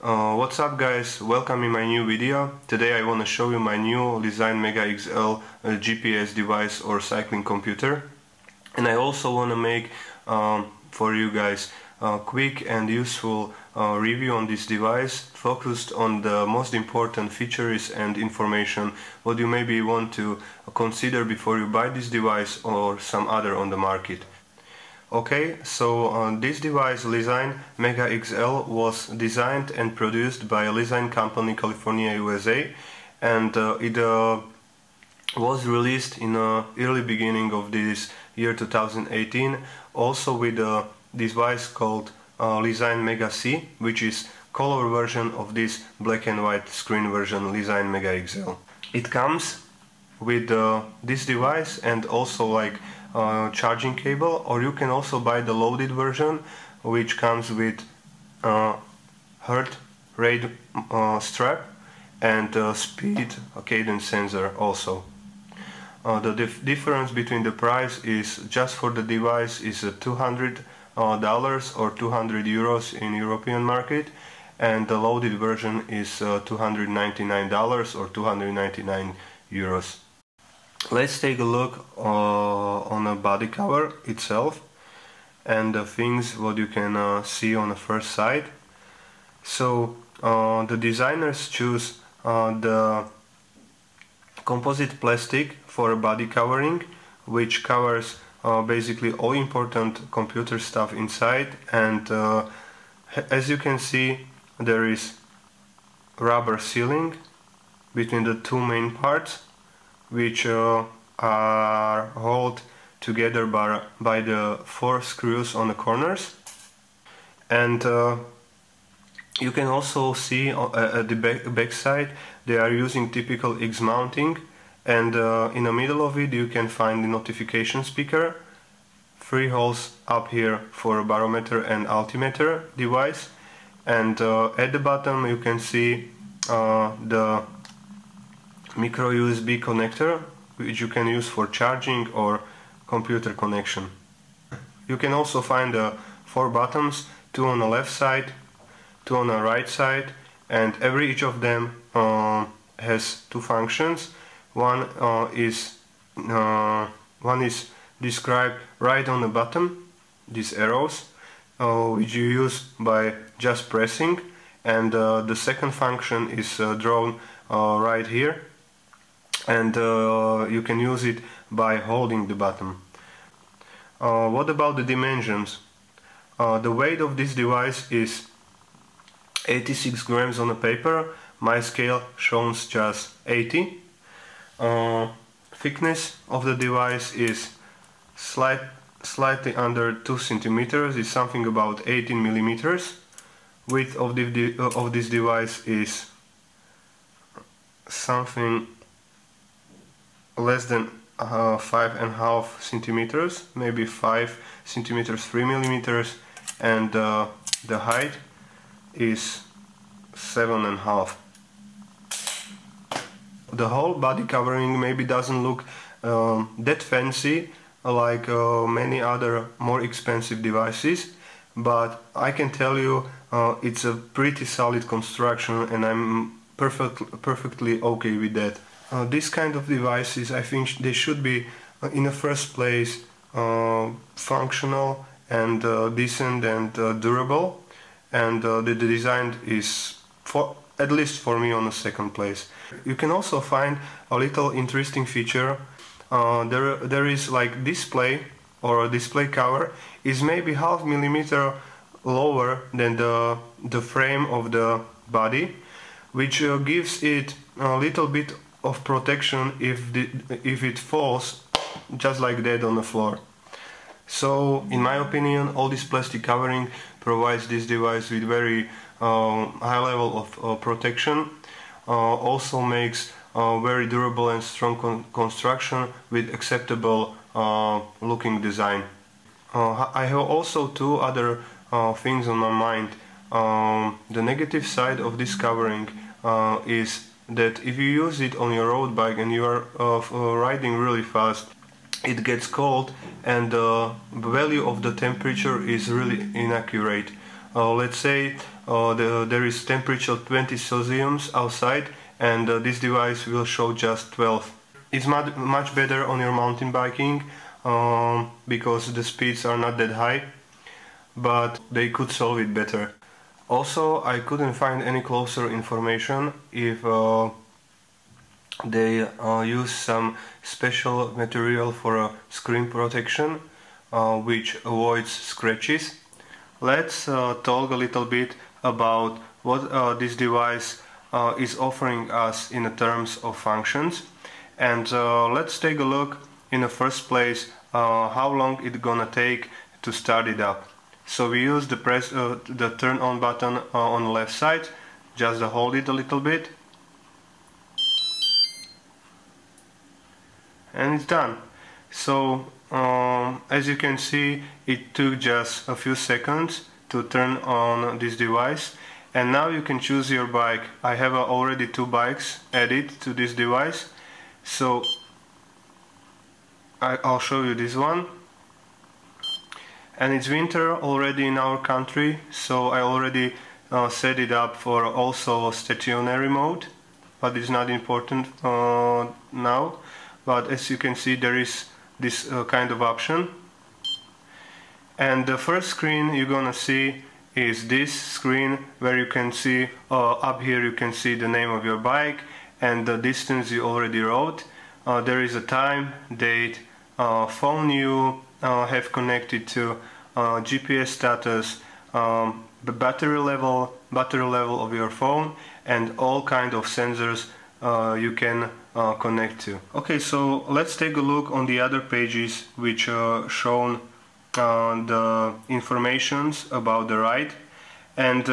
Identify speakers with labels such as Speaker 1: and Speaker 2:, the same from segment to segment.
Speaker 1: What's up guys, welcome in my new video. Today I want to show you my new Lezyne Mega XL GPS device or cycling computer. And I also want to make for you guys a quick and useful review on this device, focused on the most important features and information what you maybe want to consider before you buy this device or some other on the market. Okay, so this device, Lezyne Mega XL, was designed and produced by a Lezyne company, California, USA, and it was released in the early beginning of this year 2018, also with a device called Lezyne Mega C, which is color version of this black and white screen version Lezyne Mega XL. It comes with this device and also like charging cable, or you can also buy the loaded version, which comes with heart rate strap and speed cadence sensor also. The difference between the price is just for the device is $200 or 200 euros in European market, and the loaded version is $299 or 299 euros. Let's take a look on the body cover itself and the things what you can see on the first side. So the designers choose the composite plastic for a body covering, which covers basically all important computer stuff inside, and as you can see there is rubber sealing between the two main parts, which are held together by the 4 screws on the corners. And you can also see at the back side they are using typical X mounting, and in the middle of it you can find the notification speaker, 3 holes up here for a barometer and altimeter device, and at the bottom you can see the micro USB connector, which you can use for charging or computer connection. You can also find 4 buttons, 2 on the left side, 2 on the right side, and each of them has 2 functions. One is described right on the bottom, these arrows, which you use by just pressing, and the second function is drawn right here, and you can use it by holding the button. What about the dimensions? The weight of this device is 86 grams on the paper. My scale shows just 80. Thickness of the device is slightly under 2 centimeters. It's something about 18 millimeters. Width of this device is something less than 5.5 centimeters, maybe 5 centimeters, 3 millimeters, and the height is 7.5. The whole body covering maybe doesn't look that fancy like many other more expensive devices, but I can tell you it's a pretty solid construction, and I'm perfectly okay with that. This kind of devices, I think they should be in the first place functional and decent and durable, and the design is, at least for me, on the second place. You can also find a little interesting feature. There is like display, or a display cover is maybe half millimeter lower than the frame of the body, which gives it a little bit of protection if it falls just like that on the floor. So in my opinion, all this plastic covering provides this device with very high level of protection. Also makes very durable and strong construction with acceptable looking design. I have also 2 other things on my mind. The negative side of this covering is that if you use it on your road bike and you are riding really fast, it gets cold, and the value of the temperature is really inaccurate. Let's say there is temperature 20 Celsius outside, and this device will show just 12. It's much better on your mountain biking because the speeds are not that high, but they could solve it better. Also, I couldn't find any closer information if they use some special material for screen protection which avoids scratches. Let's talk a little bit about what this device is offering us in terms of functions, and let's take a look in the first place how long it's gonna take to start it up. So we use the turn on button on the left side, just hold it a little bit, and it's done. So as you can see, it took just a few seconds to turn on this device, and now you can choose your bike. I have already 2 bikes added to this device, so I'll show you this one. And it's winter already in our country, so I already set it up for also stationary mode, but it's not important now. But as you can see, there is this kind of option, and the first screen you're gonna see is this screen, where you can see up here you can see the name of your bike and the distance you already rode. There is a time, date, phone you have connected to, GPS status, the battery level of your phone, and all kind of sensors you can connect to. Okay, so let's take a look on the other pages which shown the informations about the ride, and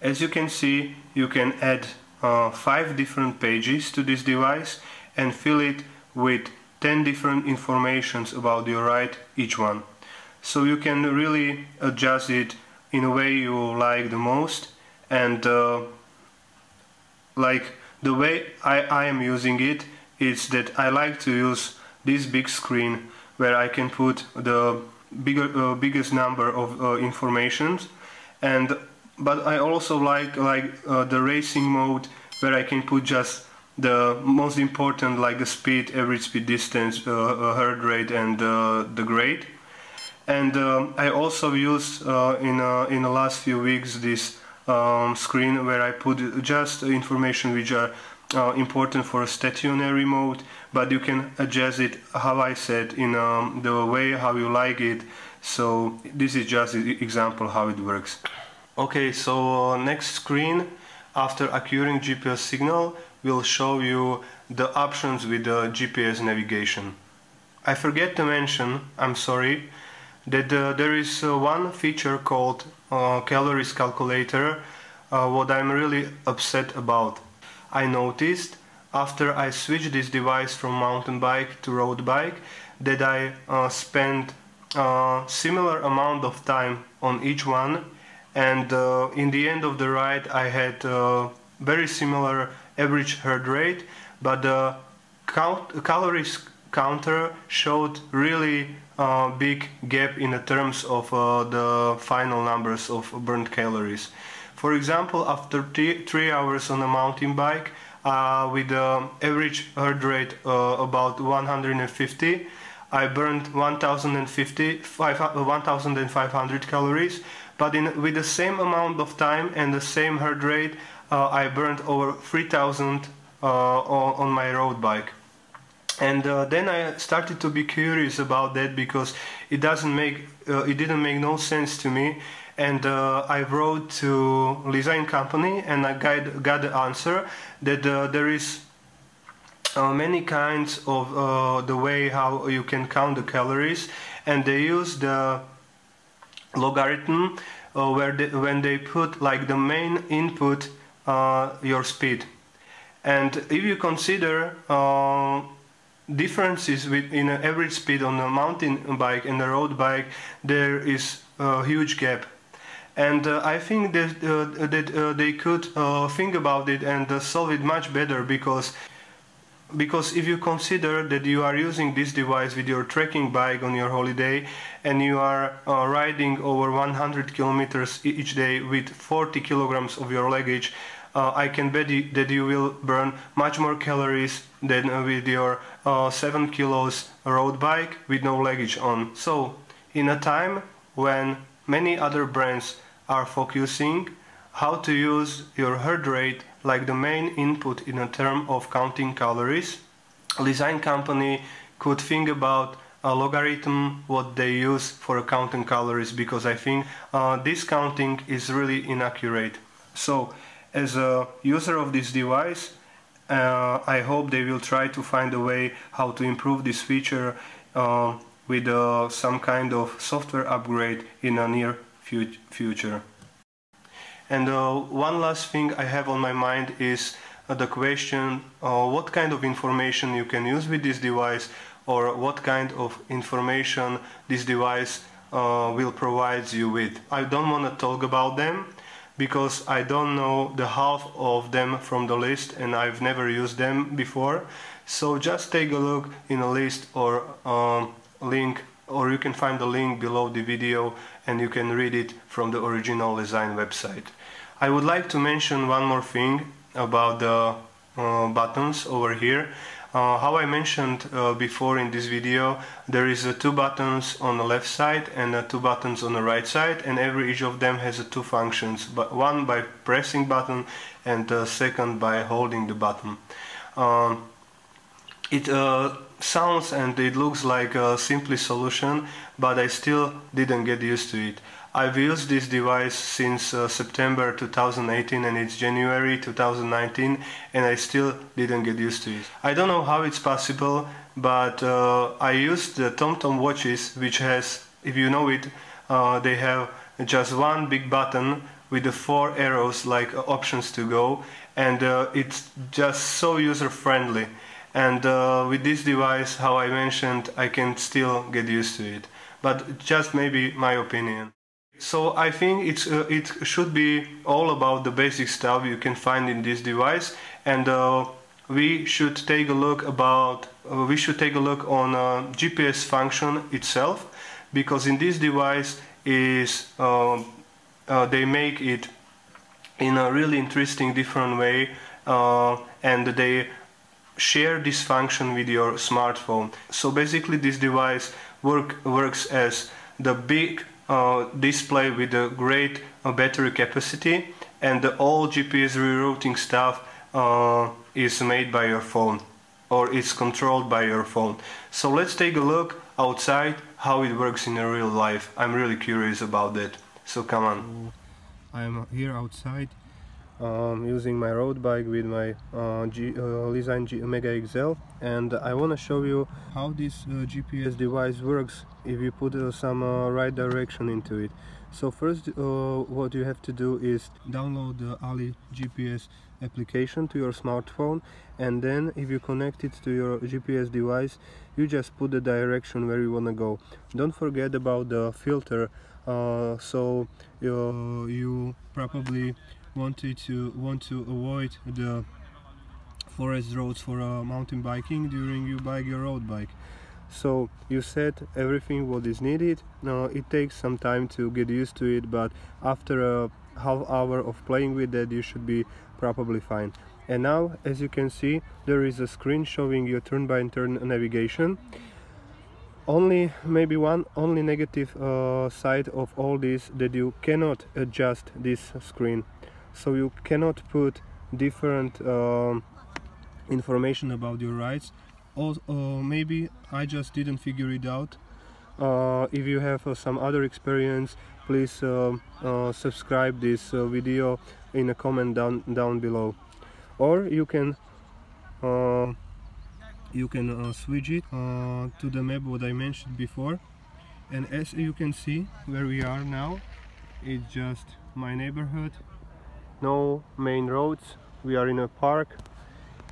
Speaker 1: as you can see, you can add 5 different pages to this device and fill it with 10 different informations about your ride, each one. So you can really adjust it in a way you like the most, and like the way I am using it is that I like to use this big screen where I can put the biggest number of informations, but I also like the racing mode, where I can put just the most important, like the speed, average speed, distance, heart rate, and the grade. And I also used in the last few weeks this screen where I put just information which are important for a stationary mode, but you can adjust it how I said, in the way how you like it. So this is just an example how it works. Okay, so next screen after acquiring GPS signal will show you the options with the GPS navigation. I forget to mention, I'm sorry, that there is one feature called calories calculator, what I'm really upset about. I noticed after I switched this device from mountain bike to road bike that I spent similar amount of time on each one, and in the end of the ride I had very similar average heart rate, but the calories counter showed really big gap in the terms of the final numbers of burnt calories. For example, after 3 hours on a mountain bike with the average heart rate about 150, I burned 1,500 calories, but with the same amount of time and the same heart rate, I burned over 3,000 on my road bike. And then I started to be curious about that, because it didn't make no sense to me. And I wrote to Lezyne company, and I got the answer that there is many kinds of the way how you can count the calories, and they use the logarithm when they put like the main input your speed. And if you consider differences in average speed on a mountain bike and a road bike, there is a huge gap. And I think that they could think about it and solve it much better, because Because if you consider that you are using this device with your trekking bike on your holiday and you are riding over 100 kilometers each day with 40 kilograms of your luggage, I can bet that you will burn much more calories than with your 7 kilos road bike with no luggage on. So, in a time when many other brands are focusing how to use your heart rate like the main input in a term of counting calories, Lezyne company could think about a logarithm what they use for counting calories, because I think this counting is really inaccurate. So as a user of this device, I hope they will try to find a way how to improve this feature with some kind of software upgrade in a near future. And one last thing I have on my mind is the question what kind of information you can use with this device, or what kind of information this device will provide you with. I don't want to talk about them because I don't know the half of them from the list and I've never used them before. So just take a look in a list or link, or you can find the link below the video and you can read it from the original Lezyne website. I would like to mention one more thing about the buttons over here. How I mentioned before in this video, there is two buttons on the left side and two buttons on the right side, and each of them has two functions, but one by pressing button and the second by holding the button. It sounds and it looks like a simple solution, but I still didn't get used to it. I've used this device since September 2018 and it's January 2019 and I still didn't get used to it. I don't know how it's possible, but I used the TomTom watches, which has, if you know it, they have just one big button with the 4 arrows like options to go, and it's just so user-friendly. And with this device, how I mentioned, I can still get used to it. But just maybe my opinion. So I think it should be all about the basic stuff you can find in this device, and we should take a look on GPS function itself, because in this device is they make it in a really interesting different way, and they share this function with your smartphone. So basically this device works as the big display with a great battery capacity, and all GPS rerouting stuff is made by your phone, or is controlled by your phone. So let's take a look outside how it works in real life. I'm really curious about that, so come on. I'm here outside using my road bike with my Lezyne Mega XL, and I want to show you how this GPS device works if you put some right direction into it. So first what you have to do is download the Ali GPS application to your smartphone, and then if you connect it to your GPS device, you just put the direction where you want to go. Don't forget about the filter, so you probably want to avoid the forest roads for mountain biking during you bike your road bike. So you set everything what is needed. It takes some time to get used to it, but after a half hour of playing with that you should be probably fine. And now, as you can see, there is a screen showing you turn-by-turn navigation. Only negative side of all this, that you cannot adjust this screen. So you cannot put different information about your rides. Or maybe I just didn't figure it out. If you have some other experience, please subscribe this video in a comment down below. Or you can switch it to the map what I mentioned before. And as you can see, where we are now, it's just my neighborhood. No main roads, we are in a park,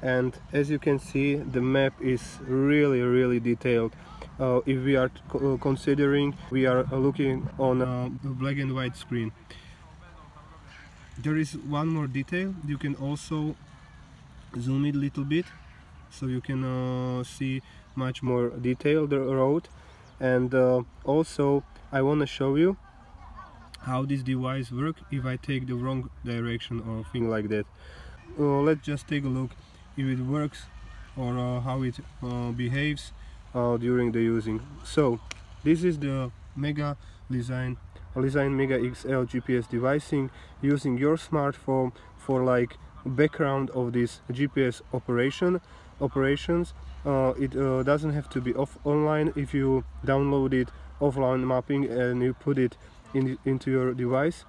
Speaker 1: and as you can see, the map is really detailed. If we are considering we are looking on a black and white screen. There is one more detail. You can also zoom it a little bit, so you can see much more detailed road. And also I want to show you how this device works if I take the wrong direction or thing like that. Let's just take a look if it works or how it behaves during the using. So this is the Lezyne Mega XL GPS device using your smartphone for like background of this GPS operations. It doesn't have to be online. If you download it offline mapping and you put it into your device,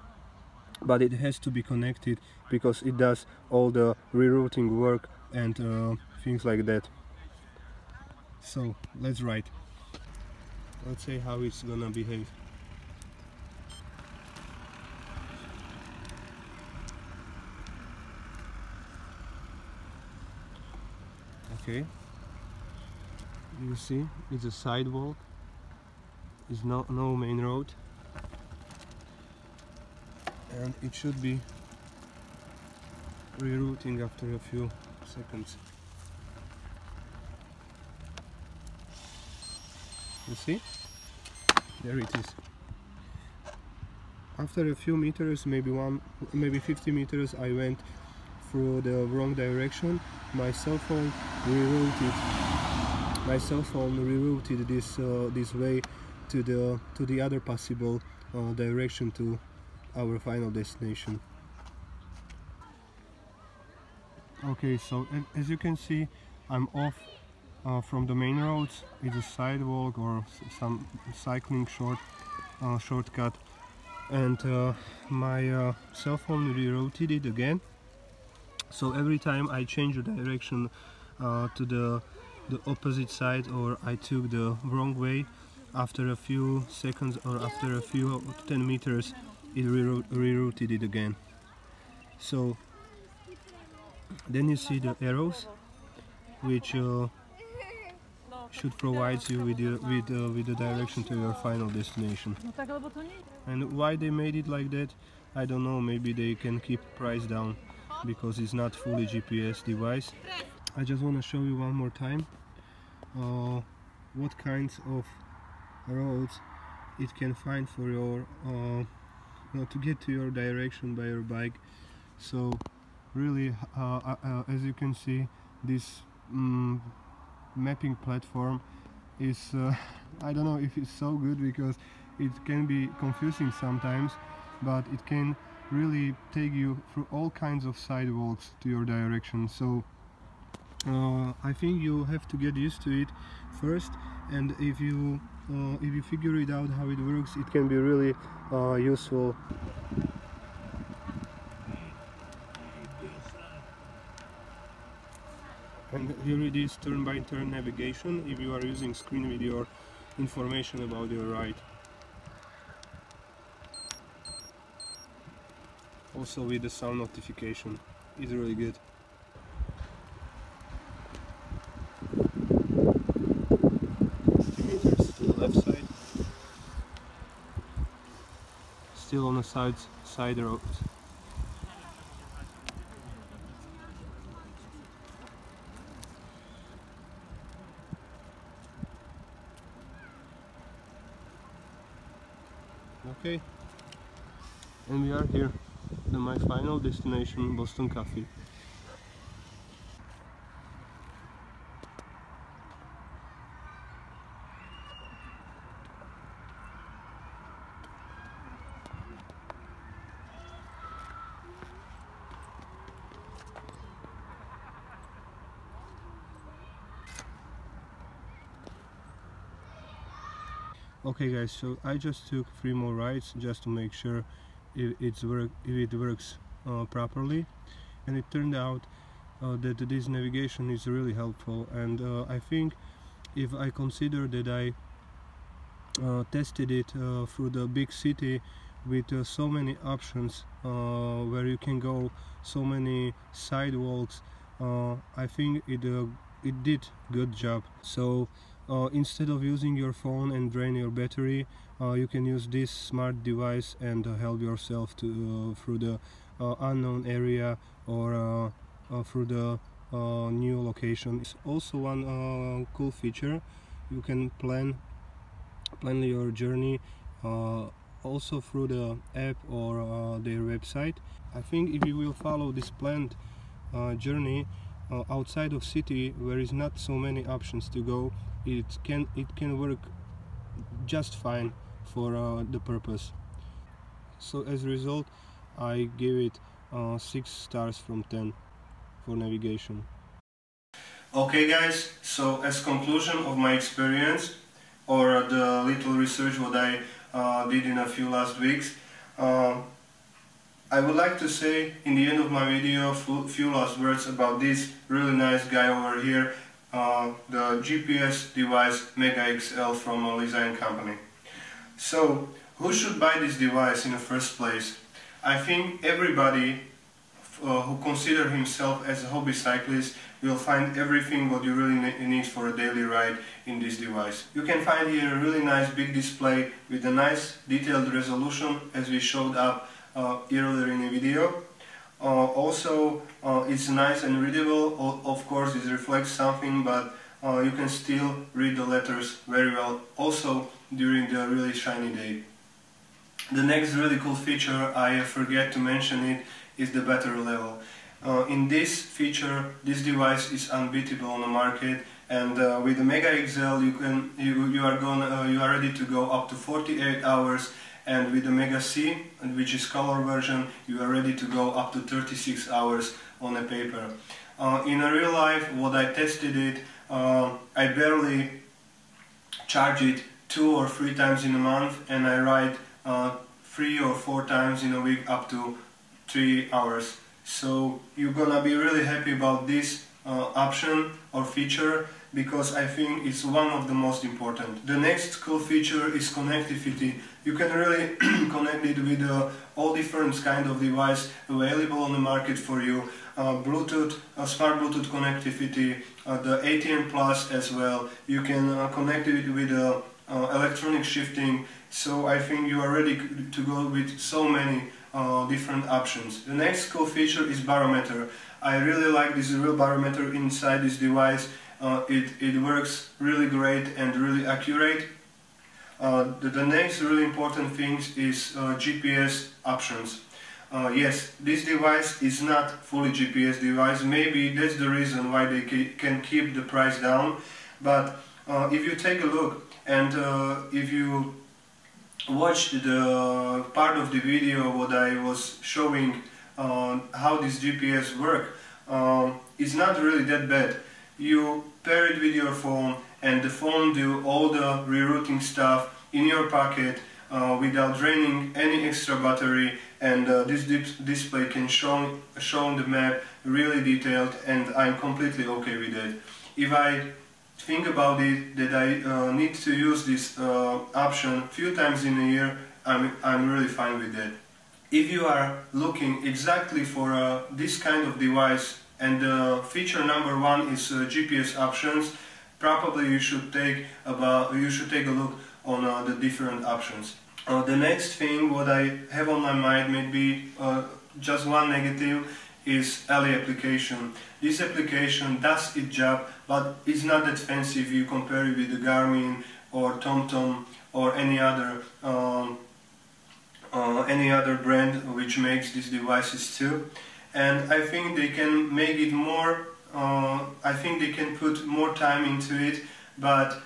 Speaker 1: but it has to be connected because it does all the rerouting work and things like that. So let's write. Let's say how it's gonna behave. Okay, you see it's a sidewalk, it's no main road, and it should be rerouting after a few seconds. You see? There it is. After a few meters, maybe 50 meters, I went through the wrong direction. My cell phone rerouted this way to the other possible direction to our final destination. Okay, so as you can see, I'm off from the main roads. It's a sidewalk or some cycling shortcut, and my cell phone rerouted it again. So every time I change the direction to the opposite side, or I took the wrong way, after a few seconds or after a few 10 meters, it rerouted it again. So then you see the arrows, which should provide you with the direction to your final destination. And why they made it like that, I don't know. Maybe they can keep price down because it's not fully GPS device. I just want to show you one more time what kinds of roads it can find for your to get to your direction by your bike. So really, as you can see, this mapping platform is I don't know if it's so good, because it can be confusing sometimes, but it can really take you through all kinds of sidewalks to your direction. So I think you have to get used to it first, and if you figure it out how it works, it can be really useful. And here it is, turn-by-turn navigation if you are using screen with your information about your ride. Also with the sound notification, it's really good. Meters to the left side, still on the side road. Okay, and we are here at my final destination, Boston Coffee. Okay guys, so I just took 3 more rides just to make sure if it works properly, and it turned out that this navigation is really helpful. And I think if I consider that I tested it through the big city with so many options where you can go so many sidewalks, I think it did good job. So instead of using your phone and drain your battery, you can use this smart device and help yourself to through the unknown area, or through the new location. It's also one cool feature. You can plan your journey also through the app or their website. I think if you will follow this planned journey outside of city where is not so many options to go, it can work just fine for the purpose. So as a result, I give it 6 stars from 10 for navigation. Okay guys, so as conclusion of my experience or the little research what I did in a few last weeks, I would like to say in the end of my video few last words about this really nice guy over here, the GPS device Mega XL from Lezyne company. So who should buy this device in the first place? I think everybody who consider himself as a hobby cyclist will find everything what you really need for a daily ride in this device. You can find here a really nice big display with a nice detailed resolution as we showed up earlier in the video. Also it's nice and readable. Of course it reflects something, but you can still read the letters very well also during the really shiny day. The next really cool feature, I forget to mention it, is the battery level. In this feature, this device is unbeatable on the market, and with the Mega XL you are ready to go up to 48 hours, and with the Mega C, which is color version, you are ready to go up to 36 hours on a paper. In a real life, what I tested it, I barely charge it 2 or 3 times in a month, and I ride 3 or 4 times in a week up to 3 hours. So you're gonna be really happy about this option or feature, because I think it's one of the most important. The next cool feature is connectivity. You can really connect it with all different kind of device available on the market for you. Bluetooth, smart Bluetooth connectivity, the ATM Plus as well. You can connect it with electronic shifting. So I think you are ready to go with so many different options. The next cool feature is Barometer. I really like this real barometer inside this device. It works really great and really accurate. The next really important thing is GPS options. Yes, this device is not fully GPS device. Maybe that's the reason why they can keep the price down. But if you take a look and if you watch the part of the video what I was showing how this GPS work, it's not really that bad. You pair it with your phone and the phone do all the rerouting stuff in your pocket without draining any extra battery, and this display can show the map really detailed, and I'm completely okay with it. If I think about it that I need to use this option a few times in a year, I'm really fine with that. If you are looking exactly for this kind of device, and feature number 1 is GPS options, probably you should take a look on the different options. The next thing what I have on my mind, maybe just one negative, is Ali application. This application does its job, but it's not that fancy if you compare it with the Garmin or TomTom or any other brand which makes these devices too. And I think they can make it more, I think they can put more time into it, but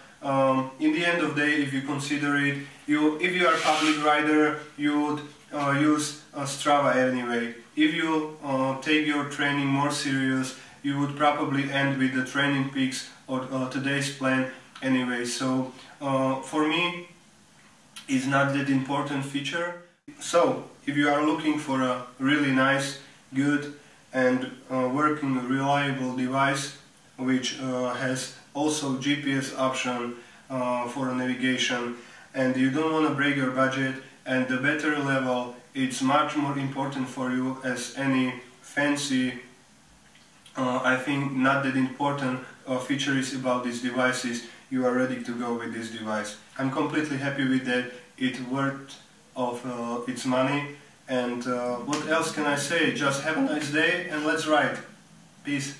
Speaker 1: in the end of the day, if you consider it, if you are a public rider, you would use Strava anyway. If you take your training more serious, you would probably end with the training peaks or today's plan anyway. So for me, it's not that important feature. So if you are looking for a really nice, good and working reliable device which has also GPS option for navigation, and you don't want to break your budget, and the battery level, it's much more important for you as any fancy I think not that important features about these devices, you are ready to go with this device. I'm completely happy with that. It worth of its money, and what else can I say? Just have a nice day and let's ride. Peace.